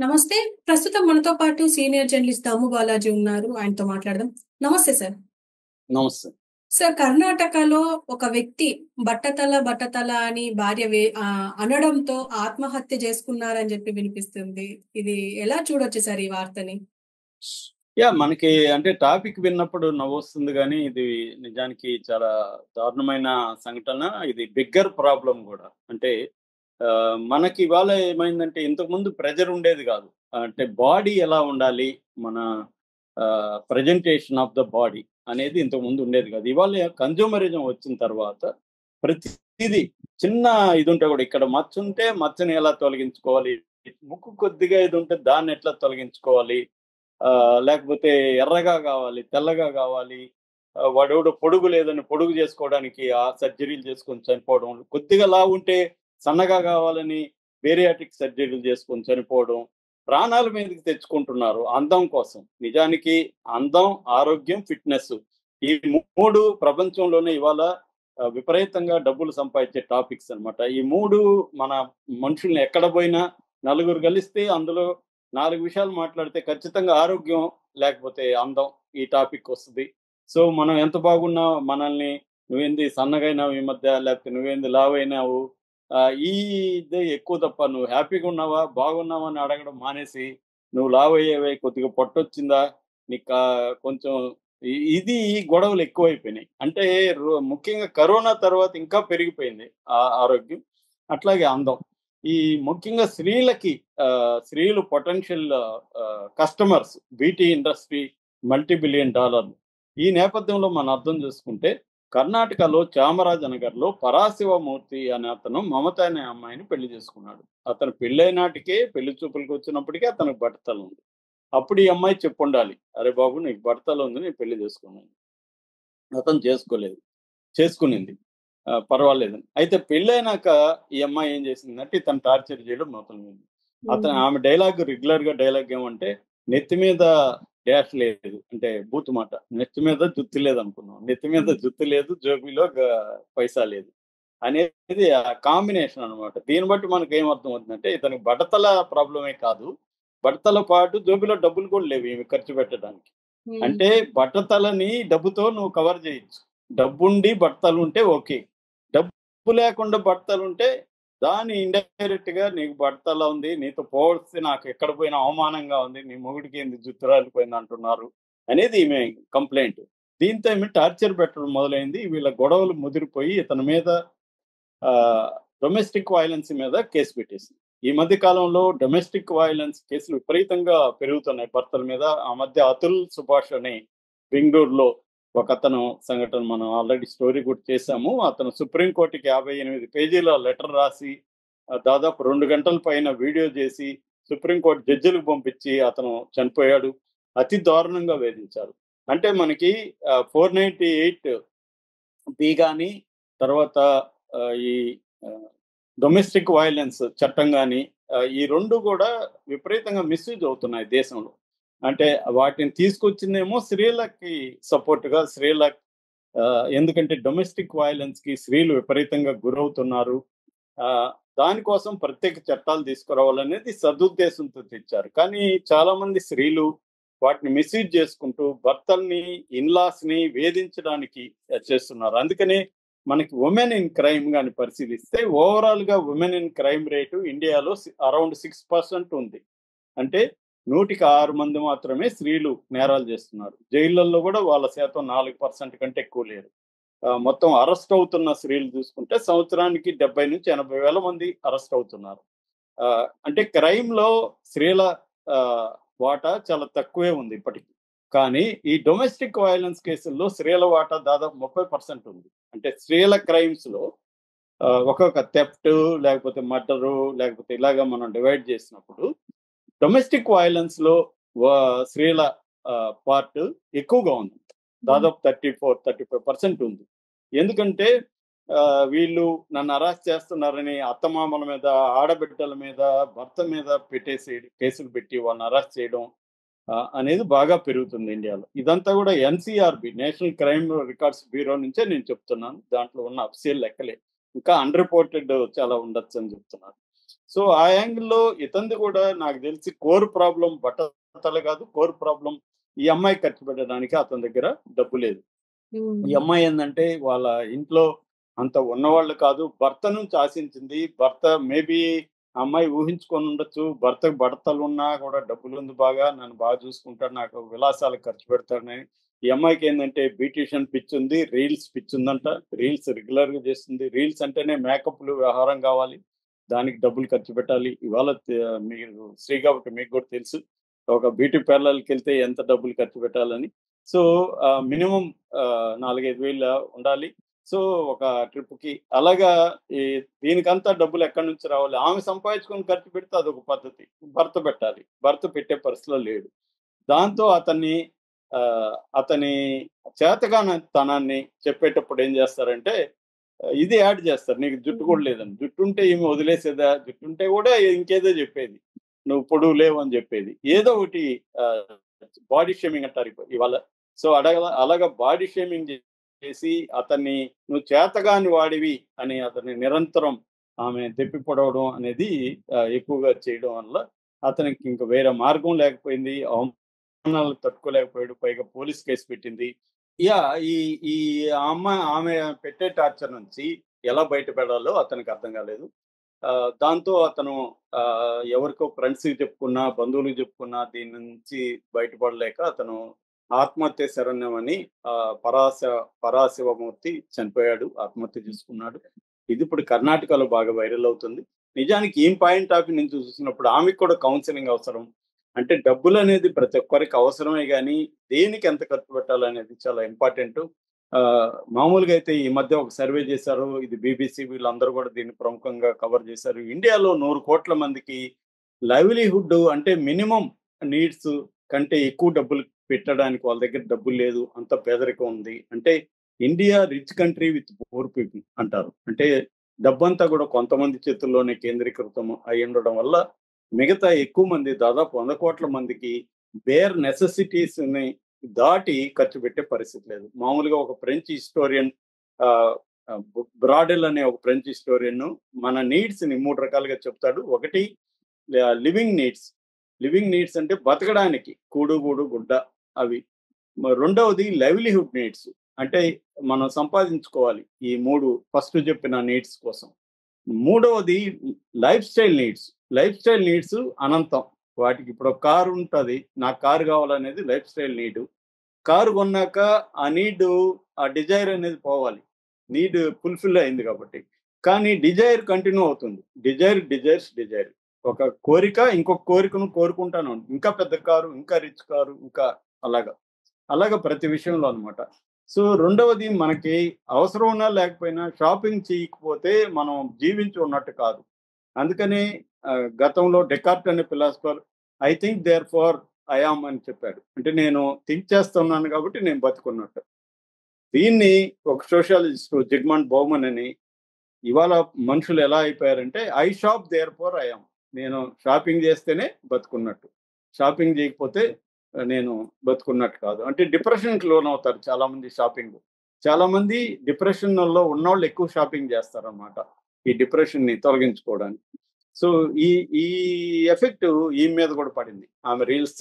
నమస్తే. ప్రస్తుతం మనతో పాటు సీనియర్ జర్నలిస్ట్ దాము బాలాజీ ఉన్నారు. ఆయనతో మాట్లాడదాం. నమస్తే సార్. నమస్తే. సార్, కర్ణాటకలో ఒక వ్యక్తి బట్టతల అని అనడంతో ఆత్మహత్య చేసుకున్నారని చెప్పి వినిపిస్తుంది. ఇది ఎలా చూడొచ్చు సార్ ఈ వార్తని? మనకి అంటే టాపిక్ విన్నప్పుడు నవ్వొస్తుంది గానీ, ఇది నిజానికి చాలా దారుణమైన సంఘటన. ఇది బిగ్గర్ ప్రాబ్లమ్ గూడా. అంటే మనకి ఇవాళ ఏమైందంటే ఇంతకుముందు ప్రెషర్ ఉండేది గాదు. అంటే బాడీ ఎలా ఉండాలి? మన ప్రెజెంటేషన్ ఆఫ్ ద బాడీ అనేది ఇంతకుముందు ఉండేది గాదు. ఇవాళ కన్స్యూమరిజం వచ్చిన తర్వాత ప్రతిది చిన్న ఇదుంటే గూడా ఇక్కడ మచ్చుంటే మచ్చని ఎలా తొలగించుకోవాలి? ముక్కు కొద్దిగా ఇదుంటే దాన్నెట్లా తొలగించుకోవాలి? లేకపోతే ఎర్రగా గావాలి, తెల్లగా గావాలి. వాడెవడో పొడుగు లేదని పొడుగు జేసుకోవడానికి ఆ సర్జరీలు చేసుకొని చనిపోవడం. కొద్దిగా లావుంటే సన్నగా గావాలని బేరియాట్రిక్ సర్జరీలు చేసుకొని చనిపోవడం. ప్రాణాల మీదకి తెచ్చుకుంటున్నారు అందం కోసం. నిజానికి అందం, ఆరోగ్యం, ఫిట్‌నెస్ ఈ 3 ప్రపంచంలోనే ఇవాళ విపరీతంగా డబ్బులు సంపాదించే టాపిక్స్ అన్నమాట. ఈ 3 మన మనుషుల్ని ఎక్కడ బోయినా నలుగురు గలిస్తే అందులో 4 విషయాలు మాట్లాడితే ఖచ్చితంగా ఆరోగ్యం, లేకపోతే అందం ఈ టాపిక్ వస్తది. సో, మనం ఎంత బాగున్నా మనల్ని "నువ్వేంది సన్నగయినావు ఈ మధ్య" లేకపోతే "నువ్వేంది లావైనావు" ఈ ఇదే ఎక్కువ తప్ప "నువ్వు హ్యాపీగా ఉన్నావా? బాగున్నావా?" అని అడగడం మానేసి, "నువ్వు లావయ్యావే, కొద్దిగా పొట్టొచ్చిందా? నీకా కొంచెం" ఇది గొడవలు ఎక్కువైపోయినాయి. అంటే ముఖ్యంగా కరోనా తర్వాత ఇంకా పెరిగిపోయింది ఆరోగ్యం. అట్లాగే అందం. ఈ ముఖ్యంగా స్త్రీలు potential customers beauty industry multi billion డాలర్లు. ఈ నేపథ్యంలో మనం అర్థం చేసుకుంటే కర్ణాటకలో చామరాజనగర్‌లో పరాశివమూర్తి అనే అతను మమత అనే అమ్మాయిని పెళ్లి చేసుకున్నాడు. అతను పెళ్ళైనాటికే పెళ్లి చూపులకొచ్చినప్పటికే అతనికి బట్టతల ఉంది. అప్పుడు ఈ అమ్మాయి చెప్పుండాలి. "అరే బాబు! నీకు బట్టతల ఉంది. నేను పెళ్లి చేసుకున్నాను." అతను చేసుకోలేదు. చేసుకునింది. పర్వాలేదని. అయితే పెళ్ళైనాక ఈ అమ్మాయి ఏం చేసిందంటే ఇతన్ని టార్చర్ చేయడం మొదలుపెట్టింది. హ్మ్. ఆమె రెగ్యులర్‌గా డైలాగ్ ఏమంటే, మీద డాష్ లేదు. అంటే బూతు మాట. నెత్తి మీద జుత్తు లేదనుకున్నాం. నెత్తి మీద హ్మ్. జుత్తు లేదు, జోబీలో పైసా లేదు. అనేది ఆ కాంబినేషన్ అన్నమాట. దీన్ని బట్టి మనకేమర్థమవుతుందంటే ఇతనికి బట్టతల ప్రాబ్లమే కాదు. బట్టతల పాటు జోబీలో డబ్బులు కూడా లేవు ఈమె ఖర్చు పెట్టడానికి. హ్మ్. అంటే బట్టతలని డబ్బుతో నువ్వు కవర్ చేయొచ్చు. డబ్బుండి బట్టతలుంటే ఓకే. డబ్బు లేకుండా బట్టతలుంటే దాన్ని ఇండైరెక్ట్‌గా నీకు బట్టతల ఉంది. నీతో పోల్స్తే నాకెక్కడ పోయినా అవమానంగా ఉంది. నీ మొగుడికేంది జుత్తు రాలిపోయిందంటున్నారు అనేది ఈమె కంప్లెయింట్. దీంతో ఈమె టార్చర్ పెట్టడం మొదలైంది. వీళ్ళ గొడవలు ముదిరిపోయి ఇతని మీద డొమెస్టిక్ వయలెన్స్ మీద కేసు పెట్టేసింది. ఈ మధ్య కాలంలో డొమెస్టిక్ వయలెన్స్ కేసులు విపరీతంగా పెరుగుతున్నాయి భర్తల మీద. ఆ మధ్య అతుల్ సుభాష్ అని బెంగుళూరులో ఒకతను సంఘటన మనం ఆల్రెడీ స్టోరీ కూడా చేశాము. అతను సుప్రీం కోర్ట్‌కి 58 పేజీల లెటర్ రాసి దాదాపు 2 గంటల పైన వీడియో చేసి సుప్రీం కోర్ట్ జడ్జిలకు పంపించి అతను చనిపోయాడు. అతి దారుణంగా వేధించారు. అంటే మనకి 498 బి గాని తర్వాత ఈ ఆహ్, డొమెస్టిక్ వయలెన్స్ చట్టం గాని ఈ 2 గూడా విపరీతంగా మిస్‌యూజ్ అవుతున్నాయి దేశంలో. అంటే వాటిని తీసుకొచ్చిందేమో స్త్రీలకి సపోర్ట్‌గా ఎందుకంటే డొమెస్టిక్ వయలెన్స్‌కి స్త్రీలు విపరీతంగా గురవుతున్నారు. ఆహ్, దానికోసం ప్రత్యేక చట్టాలు తీసుకురావాలనేది సదుద్దేశంతో తెచ్చారు. కానీ చాలామంది స్త్రీలు వాటిని మిస్‌యూజ్ చేసుకుంటూ భర్తల్ని, ఇన్‌లాస్‌ని వేధించడానికి చేస్తున్నారు. అందుకనే మనకి వుమెన్ ఇన్ క్రైమ్ గాని పరిశీలిస్తే ఓవరాల్‌గా వుమెన్ ఇన్ క్రైమ్ రేటు ఇండియాలో అరౌండ్ 6% ఉంది. అంటే 100కి 6 మంది మాత్రమే స్త్రీలు నేరాలు చేస్తున్నారు. జైళ్ళల్లో గూడా వాళ్ళ శాతం 4% కంటే ఎక్కువ లేరు. మొత్తం అరెస్ట్ అవుతున్న స్త్రీలు చూసుకుంటే సంవత్సరానికి 70,000-80,000 మంది అరెస్ట్ అవుతున్నారు. అంటే క్రైమ్‌లో స్త్రీల ఆహ్, వాటా చాలా తక్కువే ఉంది ఇప్పటికి. కానీ ఈ డొమెస్టిక్ వయలెన్స్ కేసుల్లో స్త్రీల వాటా దాదాపు 30% ఉంది. అంటే స్త్రీల క్రైమ్స్‌లో ఒక్కొక్క థెఫ్ట్ లేకపోతే మర్డరు లేకపోతే ఇలాగ మనం డివైడ్ చేసినప్పుడు డొమెస్టిక్ వయలెన్స్‌లో స్త్రీల పార్ట్ ఎక్కువగా ఉంది. హ్మ్. దాదాపు 34, 35% ఉంది. ఎందుకంటే వీళ్ళు నన్ను అరెస్ట్ చేస్తున్నారని అత్తమామల మీద, ఆడబిడ్డల మీద, భర్త మీద పెట్టేసి కేసులు పెట్టి వాళ్ళని అరెస్ట్ చేయడం అనేది బాగా పెరుగుతుంది ఇండియాలో. ఇదంతా కూడా NCRB national crime records bureau నుంచే నేను చెప్తున్నాను. దాంట్లో ఉన్న అఫీషియల్ లెక్కలే. ఇంకా అన్‌రిపోర్టెడ్ చాలా ఉండొచ్చని చెప్తున్నారు. సో ఆ యాంగిల్లో ఇతంది కూడా నాకు తెలిసి కోర్ ప్రాబ్లం బట్టతల కాదు, కోర్ ప్రాబ్లం ఈ అమ్మాయి ఖర్చు పెట్టడానికి అతని దగ్గర డబ్బు లేదు. ఈ హ్మ్. అమ్మాయి ఏందంటే వాళ్ళ ఇంట్లో అంత ఉన్నవాళ్ళు కాదు. భర్త నుంచి ఆశించింది. భర్త మేబీ ఆ అమ్మాయి ఊహించుకొని ఉండొచ్చు. భర్తకు బడతలున్నా కూడా డబ్బులుంది బాగా. నన్ను బాగా చూసుకుంటాడు. నాకు విలాసాలకు ఖర్చు పెడతాడని. ఈ అమ్మాయికేందంటే బ్యూటీషియన్ పిచ్చుంది. రీల్స్ పిచ్చుందంట. రీల్స్ రెగ్యులర్‌గా చేస్తుంది. రీల్స్ అంటేనే మేకప్‌లు, వ్యవహారం కావాలి. దానికి డబ్బులు ఖర్చు పెట్టాలి. ఇవాళ మీరు స్త్రీ కాబట్టి మీకు కూడా తెలుసు. ఒక బ్యూటీ పార్లర్‌కెళ్తే ఎంత డబ్బులు ఖర్చు పెట్టాలని. సో, మినిమమ్ 4, 5 వేలు ఉండాలి. సో, ఒక ట్రిప్‌కి అలాగా ఈ దీనికంతా డబ్బులు ఎక్కడి నుంచి రావాలి? ఆమె సంపాదించుకొని ఖర్చు పెడితే అదొక పద్ధతి. భర్త పెట్టాలి. భర్త పెట్టే పరిస్థితిలో లేడు. దాంతో అతని చేతగానితనాన్ని చెప్పేటప్పుడు ఏం చేస్తారంటే, ఇది యాడ్ చేస్తారు. నీకు జుట్టు హ్మ్. కూడా లేదని. జుట్టుంటే ఈమె వదిలేసేదా? జుట్టుంటే కూడా ఇంకేదో చెప్పేది. నువ్వు పొడుగు లేవు అని చెప్పేది. ఏదో ఒకటి ఆహ్, బాడీ షేమింగ్ అంటారు ఇవాళ. సో, అలాగా బాడీ షేమింగ్ చేసి అతన్ని నువ్వు చేతగాని వాడివి అని అతన్ని నిరంతరం ఆమె దెప్పి పొడవడం అనేది ఎక్కువగా చేయడం వల్ల అతనికి ఇంక వేరే మార్గం లేకపోయింది. అవమానాలు తట్టుకోలేకపోయాడు. పైగా పోలీస్ కేస్ పెట్టింది. యాహ్! ఈ ఈ ఆమె పెట్టే టార్చర్ నుంచి ఎలా బయటపడాలో అతనికి అర్థం కాలేదు. దాంతో అతను ఎవరికో ఫ్రెండ్స్‌కి చెప్పుకున్నా, బంధువులకు చెప్పుకున్నా దీని నుంచి బయటపడలేక అతను ఆత్మహత్య శరణ్యం అని పరాశివమూర్తి చనిపోయాడు. ఆత్మహత్య చేసుకున్నాడు. ఇది ఇప్పుడు కర్ణాటకలో బాగా వైరల్ అవుతుంది. నిజానికి ఈ పాయింట్ ఆఫ్ వ్యూ నుంచి చూసినప్పుడు ఆమెకు కూడా కౌన్సెలింగ్ అవసరం. అంటే డబ్బులనేది ప్రతి ఒక్కరికి అవసరమే గానీ, దేనికి ఎంత ఖర్చు పెట్టాలనేది చాలా ఇంపార్టెంటు. మామూలుగా అయితే ఈ మధ్య ఒక సర్వే చేశారు. ఇది బీబీసీ వీళ్ళందరూ కూడా దీన్ని ప్రముఖంగా కవర్ చేశారు. ఇండియాలో 100,00,00,000 మందికి లైవ్లీహుడ్ అంటే మినిమమ్ నీడ్స్ కంటే ఎక్కువ డబ్బులు పెట్టడానికి వాళ్ళ దగ్గర డబ్బులు లేదు. అంత పేదరికం ఉంది. అంటే India rich country with poor people అంటారు. అంటే డబ్బంతా కూడా కొంతమంది చేతుల్లోనే కేంద్రీకృతం అయ్యుండడం వల్ల మిగతా ఎక్కువ మంది దాదాపు 100,00,00,000 మందికి బేర్ నెసెసిటీస్‌ని దాటి ఖర్చు పెట్టే పరిస్థితి లేదు. మామూలుగా ఒక ఫ్రెంచ్ హిస్టోరియన్ ఆహ్, ఆహ్, బ్రాడెల్ అనే ఒక ఫ్రెంచ్ హిస్టోరియన్ మన నీడ్స్‌ని 3 రకాలుగా చెప్తాడు. ఒకటి లివింగ్ నీడ్స్. లివింగ్ నీడ్స్ అంటే బతకడానికి కూడు, గూడు, గుడ్డ అవి. రెండవది లైవ్లీహుడ్ నీడ్స్. అంటే మనం సంపాదించుకోవాలి. ఈ 3 ఫస్ట్ చెప్పిన నీడ్స్ కోసం. మూడవది life style needs. Life style needs అనంతం. వాటికి ఇప్పుడు ఒక కారు ఉంటది. నాకు కారు కావాలనేది లైఫ్ స్టైల్ నీడ్. కారు కొన్నాక ఆ ఆ డిజైర్ అనేది పోవాలి. నీడ్ ఫుల్‌ఫిల్ అయింది కాబట్టి. కానీ డిజైర్ కంటిన్యూ అవుతుంది. డిజైర్. ఒక కోరిక ఇంకొక కోరికను కోరుకుంటాను. ఇంకా పెద్ద కారు, ఇంకా రిచ్ కారు, ఇంకా అలాగా. అలాగా ప్రతి విషయంలో అన్నమాట. సో, రెండవది మనకి అవసరం ఉన్నా లేకపోయినా షాపింగ్ చేయకపోతే మనం జీవించి ఉన్నట్టు కాదు. అందుకని గతంలో డెకార్ట్ అనే philosopher I think therefore I yam అని చెప్పాడు. అంటే నేను థింక్ చేస్తున్నాను కాబట్టి నేను బతికున్నట్టు. దీన్ని ఒక సోషియాలజిస్ట్ జిగ్మంట్ బౌమన్ అని ఇవాళ మనుషులు ఎలా అయిపోయారంటే I shop therefore I am. నేను షాపింగ్ చేస్తేనే బతుకున్నట్టు. షాపింగ్ చేయకపోతే నేను బతుకున్నట్టు కాదు. అంటే డిప్రెషన్‌కి లోనవుతారు చాలామంది షాపింగ్. చాలామంది డిప్రెషన్‌లో ఉన్నోళ్ళు ఎక్కువ షాపింగ్ చేస్తారనమాట. ఈ డిప్రెషన్‌ని తొలగించుకోవడానికి. సో, ఈ ఈ ఎఫెక్ట్ ఈమె మీద కూడా పడింది. ఆమె రీల్స్